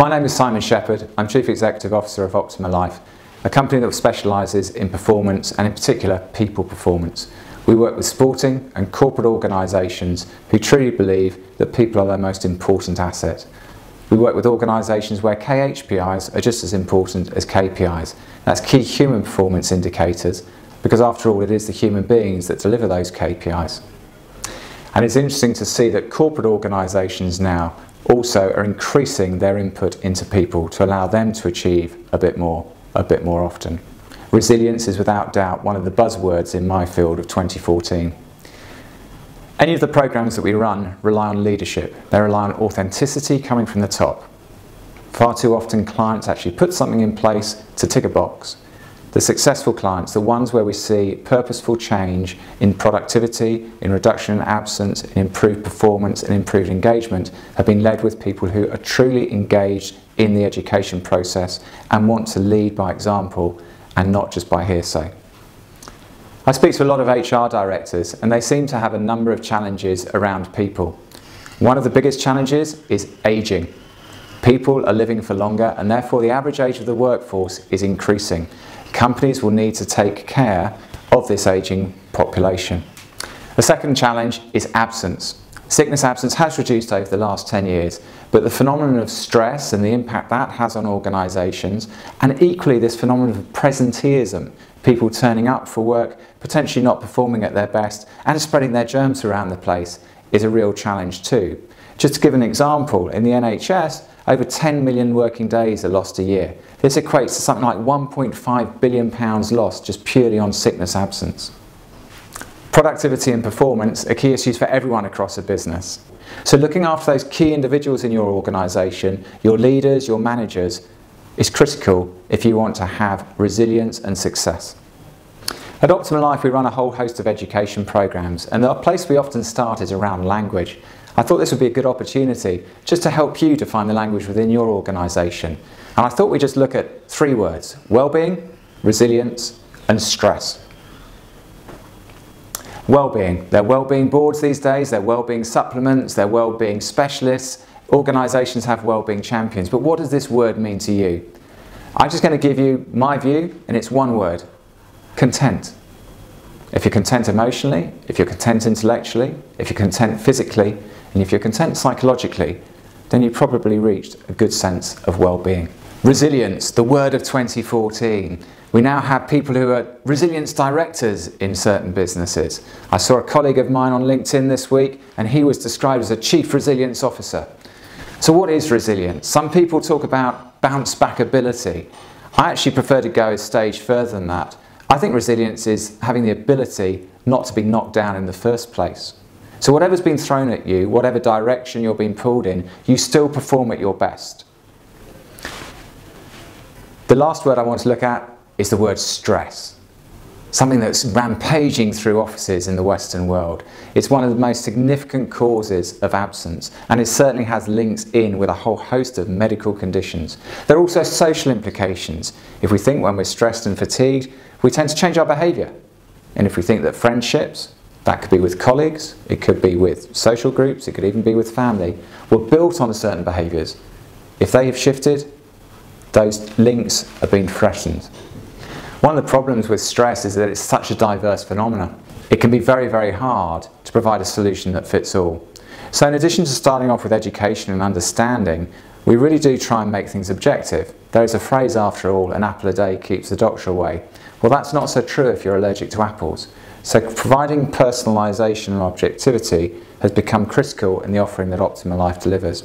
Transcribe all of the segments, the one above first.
My name is Simon Shepherd. I'm Chief Executive Officer of Optima-Life, a company that specialises in performance and in particular people performance. We work with sporting and corporate organisations who truly believe that people are their most important asset. We work with organisations where KHPIs are just as important as KPIs. That's key human performance indicators, because after all it is the human beings that deliver those KPIs. And it's interesting to see that corporate organisations now also are increasing their input into people to allow them to achieve a bit more often. Resilience is without doubt one of the buzzwords in my field of 2014. Any of the programs that we run rely on leadership. They rely on authenticity coming from the top. Far too often clients actually put something in place to tick a box. The successful clients, the ones where we see purposeful change in productivity, in reduction in absence, in improved performance and improved engagement, have been led with people who are truly engaged in the education process and want to lead by example and not just by hearsay. I speak to a lot of HR directors and they seem to have a number of challenges around people. One of the biggest challenges is ageing. People are living for longer and therefore the average age of the workforce is increasing. Companies will need to take care of this ageing population. The second challenge is absence. Sickness absence has reduced over the last 10 years, but the phenomenon of stress and the impact that has on organisations, and equally this phenomenon of presenteeism, people turning up for work, potentially not performing at their best, and spreading their germs around the place, is a real challenge too. Just to give an example, in the NHS, over 10 million working days are lost a year. This equates to something like £1.5 billion lost just purely on sickness absence. Productivity and performance are key issues for everyone across a business. So looking after those key individuals in your organisation, your leaders, your managers, is critical if you want to have resilience and success. At Optima-Life we run a whole host of education programmes, and the place we often start is around language. I thought this would be a good opportunity just to help you define the language within your organisation. And I thought we'd just look at three words: well-being, resilience and stress. Well-being. There are well-being boards these days, there are well-being supplements, there are well-being specialists. Organisations have well-being champions. But what does this word mean to you? I'm just going to give you my view, and it's one word: content. If you're content emotionally, if you're content intellectually, if you're content physically, and if you're content psychologically, then you've probably reached a good sense of well-being. Resilience, the word of 2014. We now have people who are resilience directors in certain businesses. I saw a colleague of mine on LinkedIn this week and he was described as a chief resilience officer. So what is resilience? Some people talk about bounce back ability. I actually prefer to go a stage further than that. I think resilience is having the ability not to be knocked down in the first place. So whatever's been thrown at you, whatever direction you're being pulled in, you still perform at your best. The last word I want to look at is the word stress. Something that's rampaging through offices in the Western world. It's one of the most significant causes of absence, and it certainly has links in with a whole host of medical conditions. There are also social implications. If we think when we're stressed and fatigued, we tend to change our behaviour. And if we think that friendships, that could be with colleagues, it could be with social groups, it could even be with family, were built on certain behaviours. If they have shifted, those links are being threatened. One of the problems with stress is that it's such a diverse phenomenon. It can be very, very hard to provide a solution that fits all. So in addition to starting off with education and understanding, we really do try and make things objective. There is a phrase after all, an apple a day keeps the doctor away. Well, that's not so true if you're allergic to apples. So providing personalisation and objectivity has become critical in the offering that Optima-Life delivers.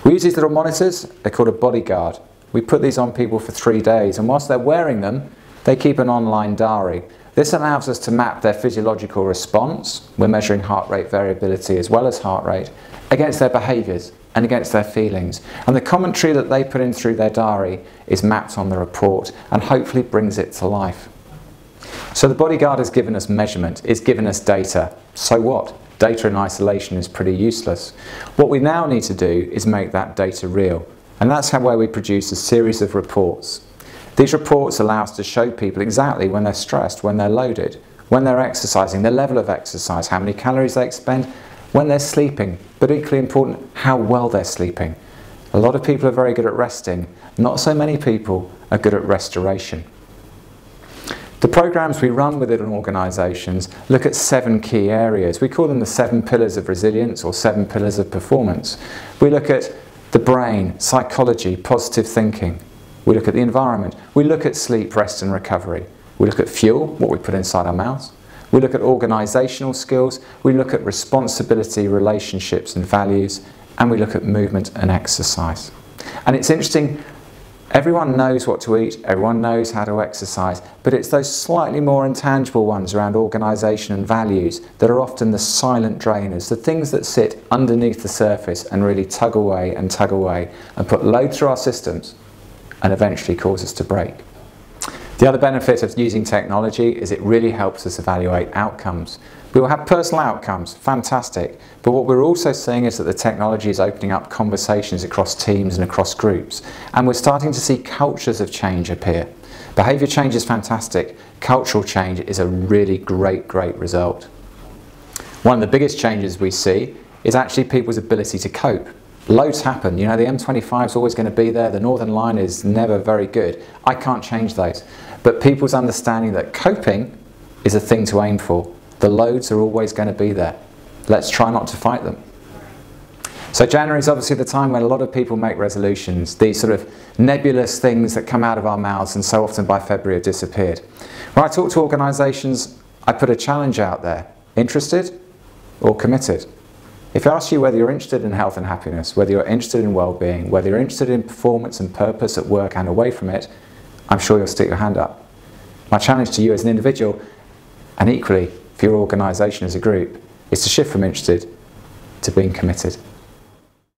We use these little monitors, they're called a bodyguard. We put these on people for 3 days, and whilst they're wearing them, they keep an online diary. This allows us to map their physiological response, we're measuring heart rate variability as well as heart rate, against their behaviours and against their feelings. And the commentary that they put in through their diary is mapped on the report and hopefully brings it to life. So the bodyguard has given us measurement, it's given us data. So what? Data in isolation is pretty useless. What we now need to do is make that data real. And that's where we produce a series of reports. These reports allow us to show people exactly when they're stressed, when they're loaded, when they're exercising, the level of exercise, how many calories they expend, when they're sleeping, but equally important, how well they're sleeping. A lot of people are very good at resting. Not so many people are good at restoration. The programs we run within organisations look at 7 key areas. We call them the 7 pillars of resilience or 7 pillars of performance. We look at the brain, psychology, positive thinking. We look at the environment. We look at sleep, rest and recovery. We look at fuel, what we put inside our mouths. We look at organisational skills. We look at responsibility, relationships and values. And we look at movement and exercise. And it's interesting, everyone knows what to eat, everyone knows how to exercise, but it's those slightly more intangible ones around organisation and values that are often the silent drainers, the things that sit underneath the surface and really tug away and put load through our systems and eventually cause us to break. The other benefit of using technology is it really helps us evaluate outcomes. We will have personal outcomes, fantastic, but what we're also seeing is that the technology is opening up conversations across teams and across groups, and we're starting to see cultures of change appear. Behaviour change is fantastic, cultural change is a really great result. One of the biggest changes we see is actually people's ability to cope. Loads happen, you know, the M25 is always going to be there, the Northern Line is never very good. I can't change those. But people's understanding that coping is a thing to aim for. The loads are always going to be there. Let's try not to fight them. So January is obviously the time when a lot of people make resolutions, these sort of nebulous things that come out of our mouths and so often by February have disappeared. When I talk to organisations, I put a challenge out there. Interested or committed? If I ask you whether you're interested in health and happiness, whether you're interested in well-being, whether you're interested in performance and purpose at work and away from it, I'm sure you'll stick your hand up. My challenge to you as an individual, and equally for your organisation as a group, is to shift from interested to being committed.